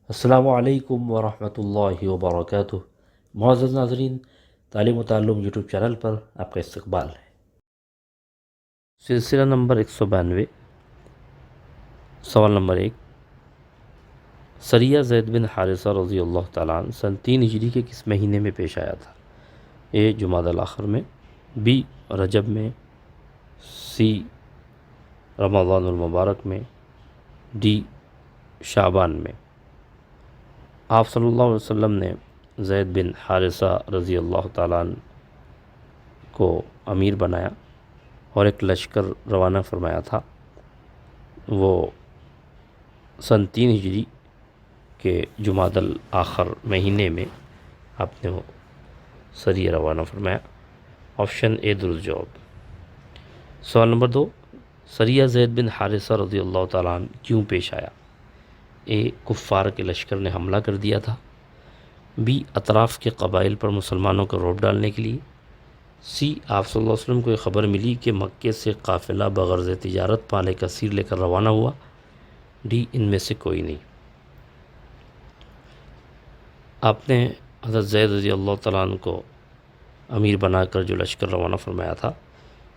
السلام علیکم ورحمۃ اللہ وبرکاتہ۔ معزز ناظرین، تعلیم و تعلم یوٹیوب چینل پر آپ کا استقبال ہے۔ سلسلہ نمبر 192، سوال نمبر 1، سریہ زید بن حارثہ رضی اللہ تعالیٰ عنہ سن 3 ہجری کے کس مہینے میں پیش آیا تھا؟ اے جمادی الاخر میں، بی رجب میں، سی رمضان المبارک میں، ڈی شعبان میں۔ آپ صلی اللہ علیہ وسلم نے زید بن حارثہ رضی اللہ تعالیٰ عنہ کو امیر بنایا اور ایک لشکر روانہ فرمایا تھا۔ وہ سن 3 ہجری کے جمادی الاخر مہینے میں آپ نے وہ سریہ روانہ فرمایا۔ آپشن اے درست جواب۔ سوال نمبر 2، سریہ زید بن حارثہ رضی اللہ تعالیٰ عنہ کیوں پیش آیا؟ اے کفار کے لشکر نے حملہ کر دیا تھا، بی اطراف کے قبائل پر مسلمانوں کو روب ڈالنے کے لیے، سی آپ صلی اللہ علیہ وسلم کو یہ خبر ملی کہ مکے سے قافلہ بغرض تجارت مال کثیر لے کر روانہ ہوا، ڈی ان میں سے کوئی نہیں۔ آپ نے حضرت زید رضی اللہ تعالیٰ عنہ کو امیر بنا کر جو لشکر روانہ فرمایا تھا،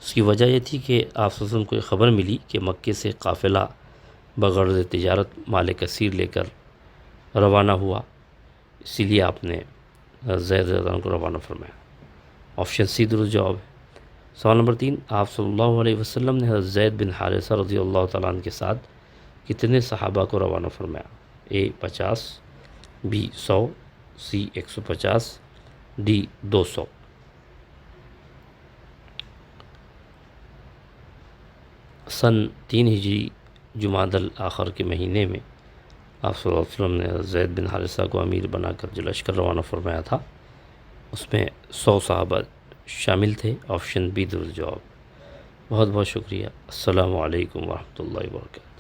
اس کی وجہ یہ تھی کہ آپ صلی اللہ علیہ وسلم کو یہ خبر ملی کہ مکے سے قافلہ بغرض تجارت مال کثیر لے کر روانہ ہوا، اسی لیے آپ نے زید رضی اللہ عنہ کو روانہ فرمایا۔ آپشن سی درست جواب ہے۔ سوال نمبر 3، آپ صلی اللہ علیہ وسلم نے حضرت زید بن حارثہ رضی اللہ تعالیٰ عنہ کے ساتھ کتنے صحابہ کو روانہ فرمایا؟ اے 50، بی 100، سی 150، ڈی 200۔ سن 3 ہجری جمادی الاخر کے مہینے میں آپ صلی اللہ علیہ وسلم نے زید بن حارثہ کو امیر بنا کر جو لشکر روانہ فرمایا تھا، اس میں 100 صحابہ شامل تھے۔ آپشن بی درست جواب۔ بہت بہت شکریہ۔ السلام علیکم ورحمۃ اللہ وبرکاتہ۔